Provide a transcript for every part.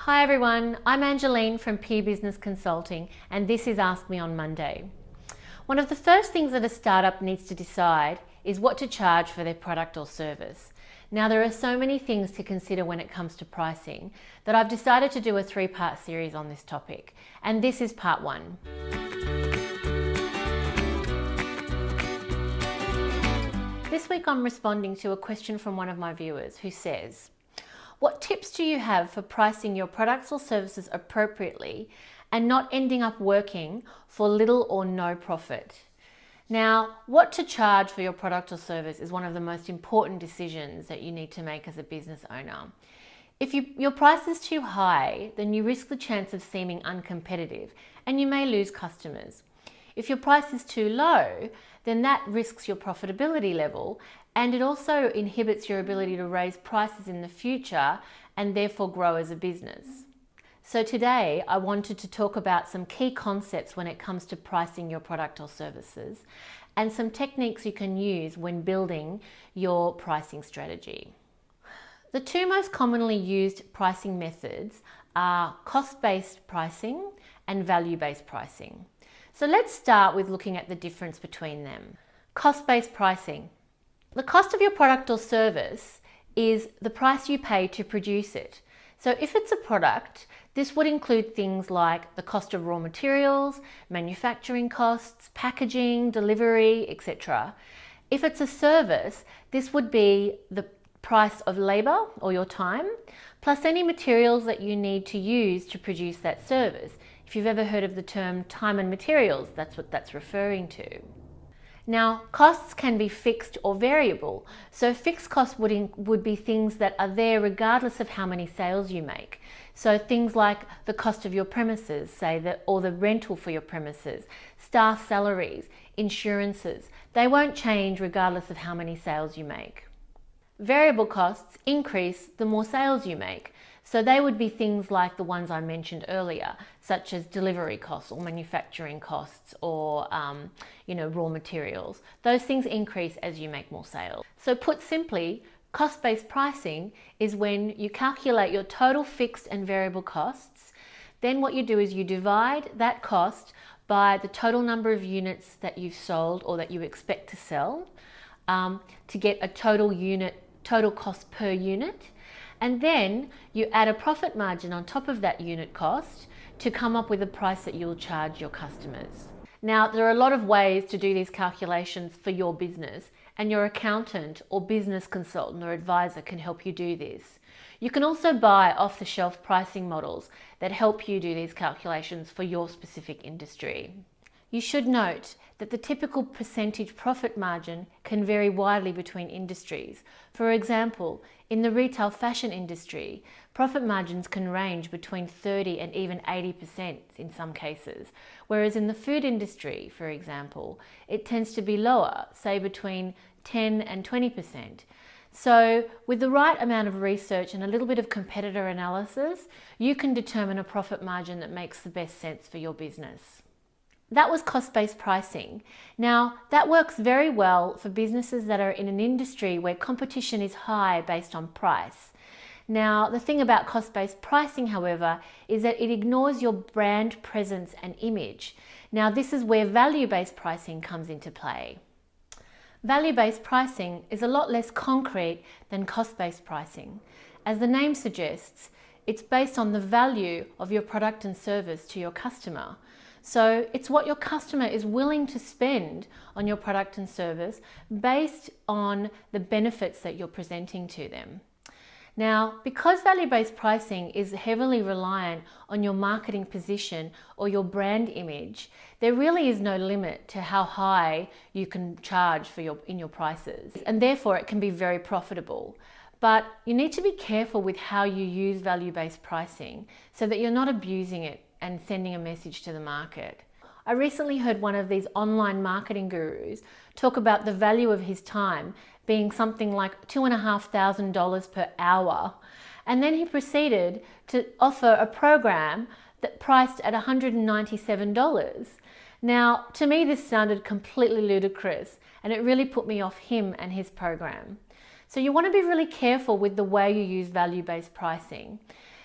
Hi everyone, I'm Angeline from Peer Business Consulting and this is Ask Me on Monday. One of the first things that a startup needs to decide is what to charge for their product or service. Now there are so many things to consider when it comes to pricing that I've decided to do a 3-part series on this topic, and this is part 1. This week I'm responding to a question from one of my viewers who says, what tips do you have for pricing your products or services appropriately and not ending up working for little or no profit? Now, what to charge for your product or service is one of the most important decisions that you need to make as a business owner. If your price is too high, then you risk the chance of seeming uncompetitive and you may lose customers. If your price is too low, then that risks your profitability level, and it also inhibits your ability to raise prices in the future and therefore grow as a business. So today I wanted to talk about some key concepts when it comes to pricing your product or services and some techniques you can use when building your pricing strategy. The 2 most commonly used pricing methods are cost-based pricing and value-based pricing. So let's start with looking at the difference between them. Cost-based pricing. The cost of your product or service is the price you pay to produce it. So if it's a product, this would include things like the cost of raw materials, manufacturing costs, packaging, delivery, etc. If it's a service, this would be the price of labor or your time, plus any materials that you need to use to produce that service. If you've ever heard of the term time and materials, that's what that's referring to. Now, costs can be fixed or variable. So fixed costs would be things that are there regardless of how many sales you make. So things like the cost of your premises, or the rental for your premises, staff salaries, insurances, they won't change regardless of how many sales you make. Variable costs increase the more sales you make. So they would be things like the ones I mentioned earlier, such as delivery costs or manufacturing costs or raw materials. Those things increase as you make more sales. So put simply, cost-based pricing is when you calculate your total fixed and variable costs. Then what you do is you divide that cost by the total number of units that you've sold or that you expect to sell to get a total cost per unit. And then you add a profit margin on top of that unit cost to come up with a price that you'll charge your customers. Now, there are a lot of ways to do these calculations for your business, and your accountant or business consultant or advisor can help you do this. You can also buy off-the-shelf pricing models that help you do these calculations for your specific industry. You should note that the typical percentage profit margin can vary widely between industries. For example, in the retail fashion industry, profit margins can range between 30 and even 80% in some cases, whereas in the food industry, for example, it tends to be lower, say between 10 and 20%. So with the right amount of research and a little bit of competitor analysis, you can determine a profit margin that makes the best sense for your business. That was cost-based pricing. Now, that works very well for businesses that are in an industry where competition is high based on price. Now, the thing about cost-based pricing, however, is that it ignores your brand presence and image. Now, this is where value-based pricing comes into play. Value-based pricing is a lot less concrete than cost-based pricing. As the name suggests, it's based on the value of your product and service to your customer. So it's what your customer is willing to spend on your product and service based on the benefits that you're presenting to them. Now, because value-based pricing is heavily reliant on your marketing position or your brand image, there really is no limit to how high you can charge in your prices, and therefore it can be very profitable. But you need to be careful with how you use value-based pricing so that you're not abusing it and sending a message to the market. I recently heard one of these online marketing gurus talk about the value of his time being something like $2,500 per hour. And then he proceeded to offer a program that priced at $197. Now, to me, this sounded completely ludicrous, and it really put me off him and his program. So you want to be really careful with the way you use value-based pricing.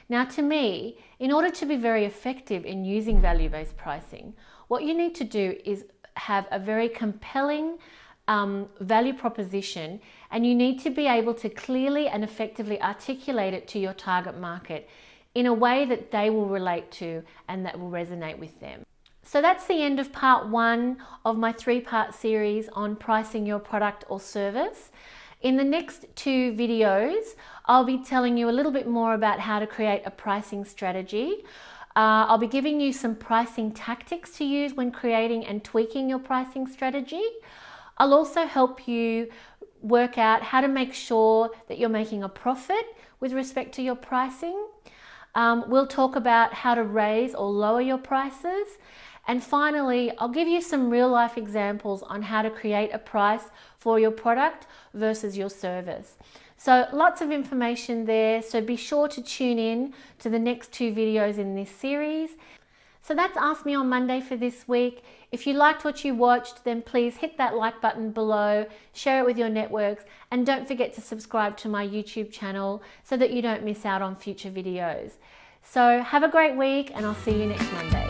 Now, to me, in order to be very effective in using value-based pricing, what you need to do is have a very compelling value proposition, and you need to be able to clearly and effectively articulate it to your target market in a way that they will relate to and that will resonate with them. So that's the end of part 1 of my 3-part series on pricing your product or service. In the next 2 videos, I'll be telling you a little bit more about how to create a pricing strategy. I'll be giving you some pricing tactics to use when creating and tweaking your pricing strategy. I'll also help you work out how to make sure that you're making a profit with respect to your pricing. We'll talk about how to raise or lower your prices. And finally, I'll give you some real life examples on how to create a price for your product versus your service. So lots of information there, so be sure to tune in to the next 2 videos in this series. So that's Ask Me on Monday for this week. If you liked what you watched, then please hit that like button below, share it with your networks, and don't forget to subscribe to my YouTube channel so that you don't miss out on future videos. So have a great week, and I'll see you next Monday.